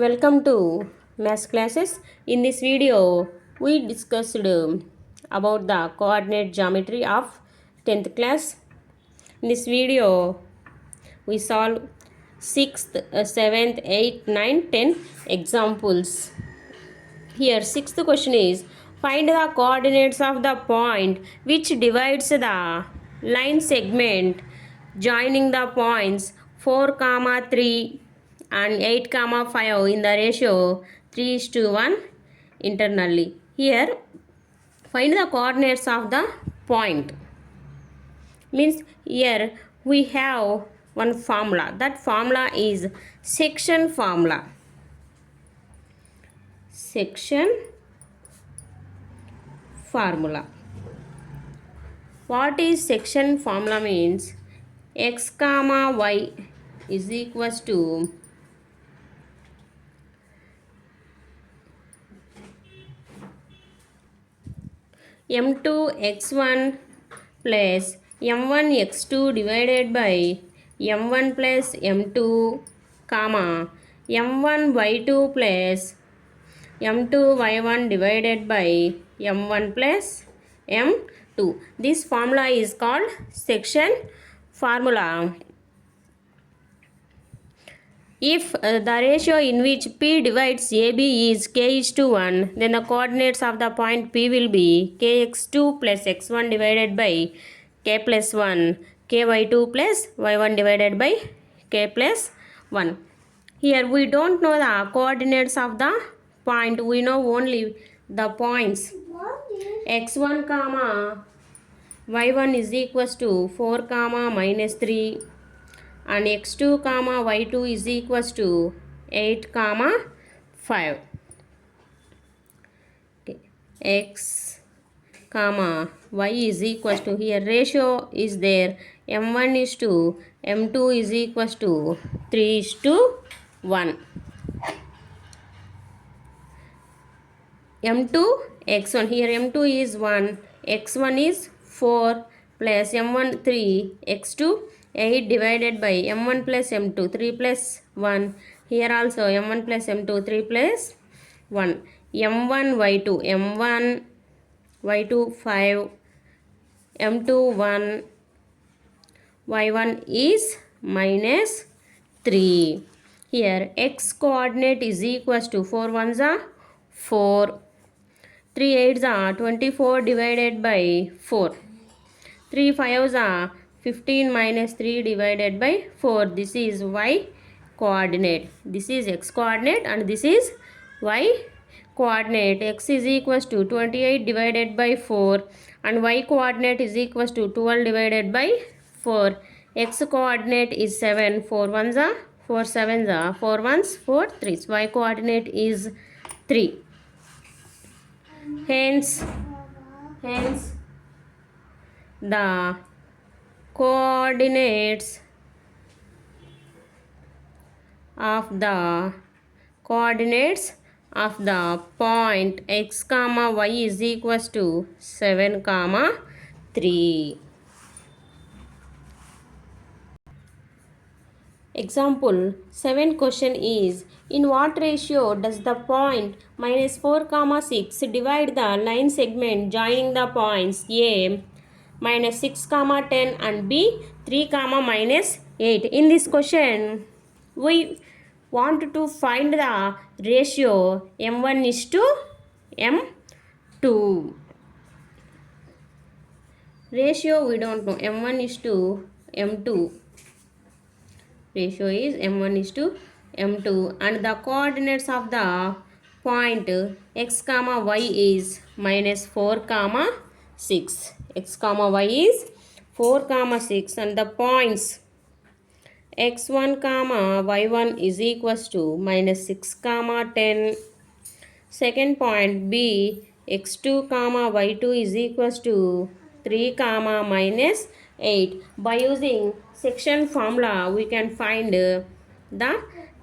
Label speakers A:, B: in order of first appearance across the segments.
A: Welcome to math classes. In this video we discussed about the coordinate geometry of 10th class. In this video we solve 6th, 7th, 8th, 9th, 10 examples. Here 6th question is find the coordinates of the point which divides the line segment joining the points 4, 3 and 8, 5 in the ratio 3:1 internally. Here find the coordinates of the point. Means here we have one formula. That formula is section formula. Section formula. What is section formula means x comma y is equals to m2 x1 plus m1 x2 divided by m1 plus m2 comma m1 y2 plus m2 y1 divided by m1 plus m2. This formula is called section formula. If the ratio in which P divides AB is k:1, then the coordinates of the point P will be kx2 plus x1 divided by k plus 1, ky2 plus y1 divided by k plus 1. Here we don't know the coordinates of the point, we know only the points. x1 comma y1 is equals to 4 comma minus 3 and x2 comma y2 is equals to 8 comma 5. Okay. X comma y is equals to, here ratio is there, m1 is to m2 is equals to 3:1. m2 x1, here m2 is 1, x1 is 4 plus m1 3, x2 8 divided by m1 plus m2 3 plus 1, here also m1 plus m2 3 plus 1, m1 y2, m1 y2 5, m2 1, y1 is minus 3. Here x coordinate is equals to 4 ones are 4, 3 8s are 24 divided by 4, 3 5s are 15 minus 3 divided by 4. This is y coordinate. This is x coordinate and this is y coordinate. X is equals to 28 divided by 4 and y coordinate is equals to 12 divided by 4. X coordinate is 7, 4 ones are 4 sevens are 4 ones 4 3s. Y coordinate is 3. Hence the coordinates of the point x comma y is equals to 7 comma 3. Example 7 question is, in what ratio does the point minus 4 comma 6 divide the line segment joining the points A minus 6 comma 10 and B 3 comma minus 8? In this question we want to find the ratio m1 is to m2. Ratio we don't know, m1 is to m2. Ratio is m1 is to m2 and the coordinates of the point x comma y is minus 4 comma 6. X comma y is 4 comma 6 and the points x1 comma y1 is equals to minus 6 comma 10. Second point B x2 comma y2 is equals to 3 comma minus 8. By using section formula we can find the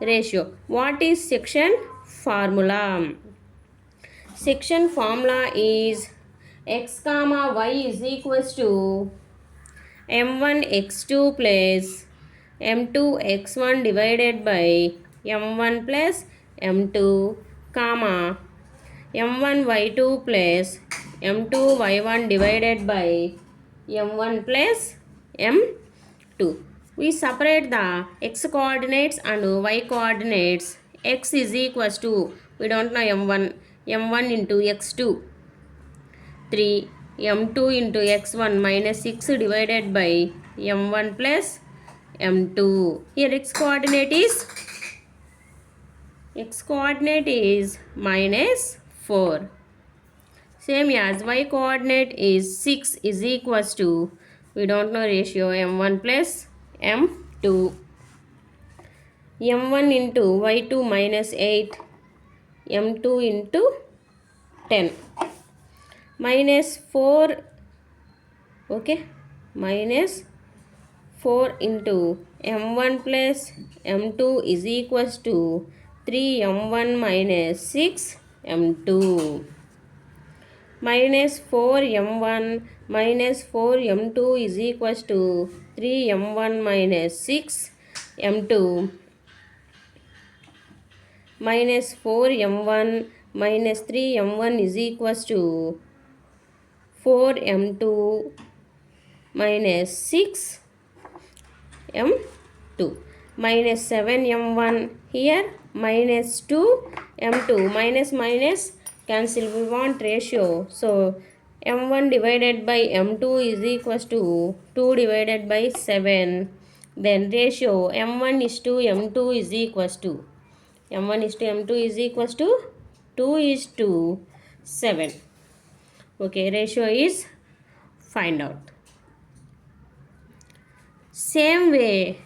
A: ratio. What is section formula? Section formula is x comma y is equals to m1 x2 plus m2 x1 divided by m1 plus m2 comma m1 y2 plus m2 y1 divided by m1 plus m2. We separate the x coordinates and y coordinates. X is equals to, we don't know m1 into x2, 3, m2 into x1 minus 6 divided by m1 plus m2. Here x coordinate is minus 4. Same as y coordinate is 6 is equals to, we don't know ratio, m1 plus m2. m1 into y2 minus 8, m2 into 10. Minus 4, okay, minus 4 into m1 plus m2 is equals to 3m1 minus 6m2. Minus 4m1 minus 4m2 is equals to 3m1 minus 6m2. Minus 4m1 minus 3m1 is equals to 4m2 minus 6m2. Minus 7m1 here, minus 2m2. Minus cancel, we want ratio. So m1 divided by m2 is equals to 2 divided by 7. Then ratio m1 is to m2 is equals to, m1 is to m2 is equals to 2 is to 7. Okay, ratio is find out. Same way,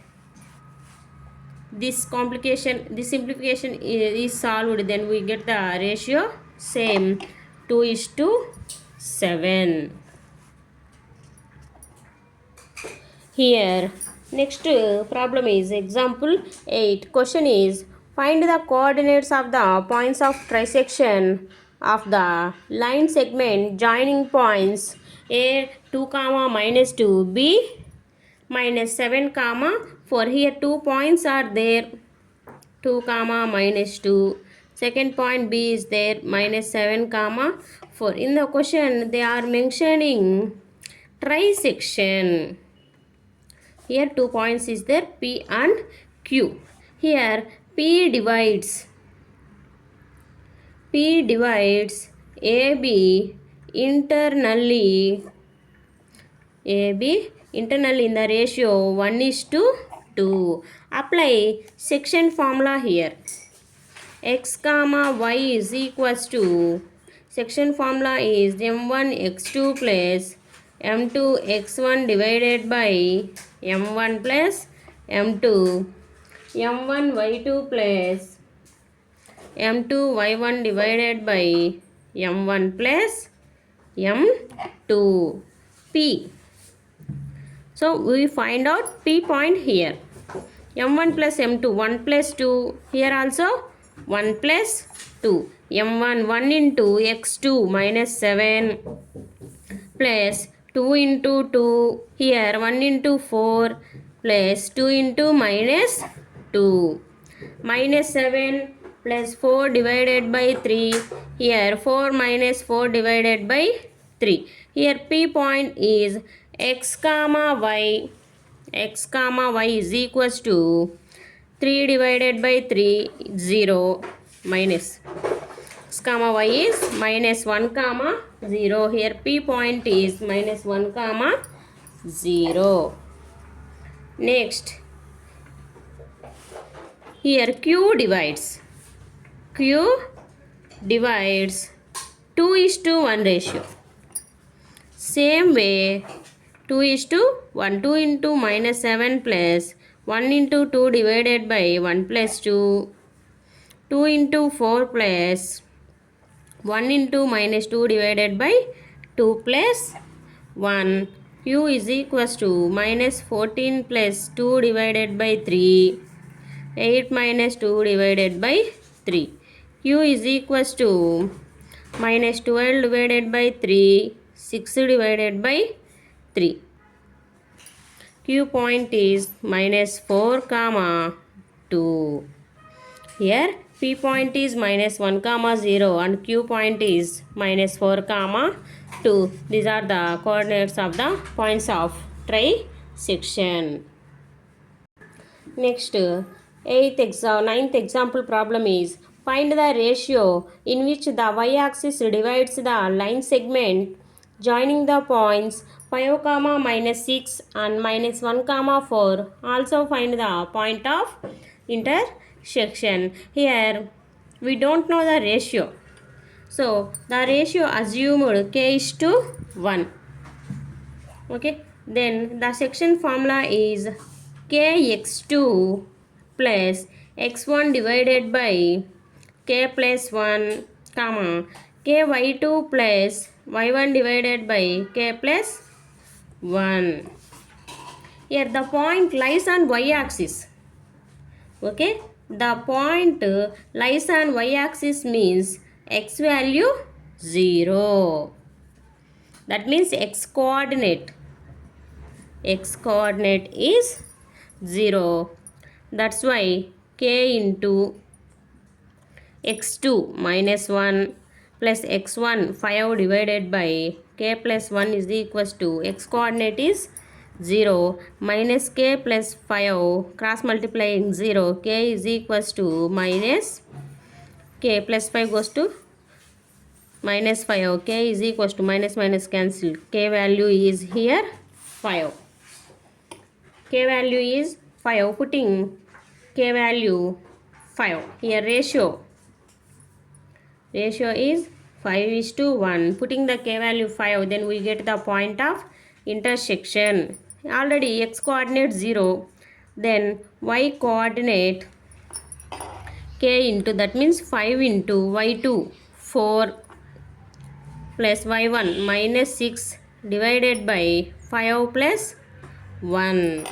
A: this simplification is solved, then we get the ratio same, 2 is to 7. Here next problem is example 8. Question is, find the coordinates of the points of trisection of the line segment joining points A 2, minus 2, B minus 7, 4. Here 2 points are there, 2, minus 2. Second point B is there, minus 7, 4. In the question they are mentioning trisection. Here 2 points is there, P and Q. Here P divides AB internally in the ratio 1 is to 2. Apply section formula here. X comma y is equals to, section formula is m1 x2 plus m2 x1 divided by m1 plus m2, m1 y2 plus m2 y1 divided by m1 plus m2. P. So we find out P point here. m1 plus m2, 1 plus 2. Here also 1 plus 2. m1 1 into x2 minus 7 plus 2 into 2. Here 1 into 4 plus 2 into minus 2. Minus 7 plus 4 divided by 3. Here 4 minus 4 divided by 3. Here P point is x comma y. X comma y is equals to 3 divided by 3, 0, minus. X comma y is minus 1 comma 0. Here P point is minus 1 comma 0. Next, here Q divides 2 is to 1 ratio. Same way, 2 is to 1, 2 into minus 7 plus 1 into 2 divided by 1 plus 2, 2 into 4 plus 1 into minus 2 divided by 2 plus 1. Q is equals to minus 14 plus 2 divided by 3, 8 minus 2 divided by 3. Q is equals to minus 12 divided by 3, 6 divided by 3. Q point is minus 4 comma 2. Here P point is minus 1 comma 0 and Q point is minus 4 comma 2. These are the coordinates of the points of trisection. Next, ninth example problem is find the ratio in which the y-axis divides the line segment joining the points 5 comma minus 6 and minus 1 comma 4. Also find the point of intersection. Here we don't know the ratio. So the ratio assumed k is to 1. Okay. Then the section formula is kx2 plus x1 divided by k plus 1 comma ky2 plus y1 divided by k plus 1. Here the point lies on y-axis. Okay, the point lies on y-axis means x value 0. That means x coordinate is 0. That's why k into x2 minus 1 plus x1 5 divided by k plus 1 is equals to x coordinate is 0 minus k plus 5 cross multiplying 0 k is equals to minus k plus 5 goes to minus 5 k is equals to minus cancel k value is here 5. K value is 5. Putting k value 5. Here ratio is 5:1. Putting the k value 5, then we get the point of intersection. Already x coordinate 0. Then y coordinate k into, that means 5 into y2 4 plus y1 minus 6 divided by 5 plus 1.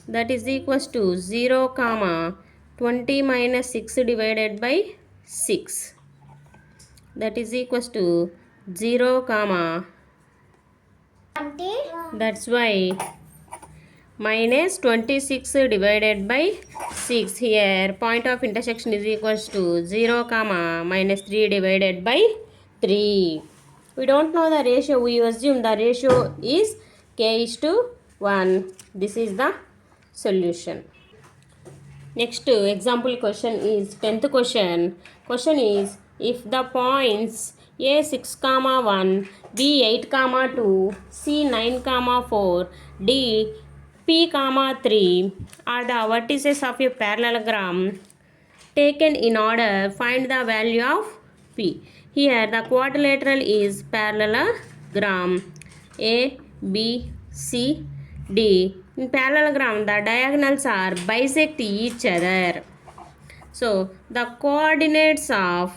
A: That is equals to 0 comma 20 minus 6 divided by 6. That is equals to 0 comma. That's why minus 26 divided by 6. Here point of intersection is equals to 0 comma minus 3 divided by 3. We don't know the ratio. We assume the ratio is k is to 1. This is the solution. Next example question is 10th question. Question is if the points a 6 comma 1, b 8 comma 2, c 9 comma 4, d p comma 3 are the vertices of a parallelogram taken in order, find the value of p. Here the quadrilateral is parallelogram a b c d. In parallelogram the diagonals are bisect each other. So the coordinates of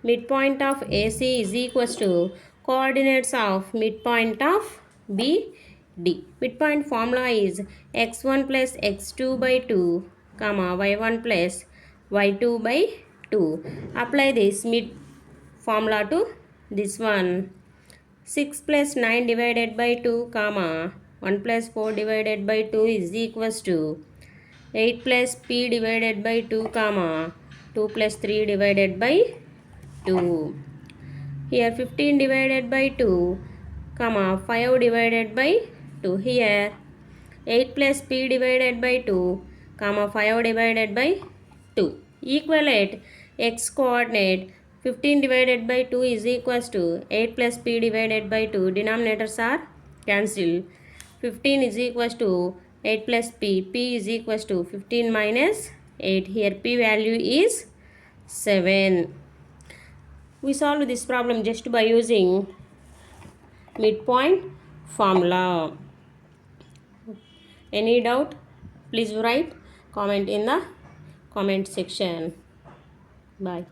A: midpoint of AC is equals to coordinates of midpoint of BD. Midpoint formula is x1 plus x2 by 2 comma y1 plus y2 by 2. Apply this mid formula to this one. 6 plus 9 divided by 2 comma 1 plus 4 divided by 2 is equals to 8 plus p divided by 2 comma 2 plus 3 divided by 2. Here 15 divided by 2 comma 5 divided by 2. Here 8 plus p divided by 2 comma 5 divided by 2. Equivalent x coordinate 15 divided by 2 is equals to 8 plus p divided by 2. Denominators are cancelled. 15 is equals to 8 plus p. P is equals to 15 minus 8. Here p value is 7. We solve this problem just by using midpoint formula. Any doubt? Please write comment in the comment section. Bye.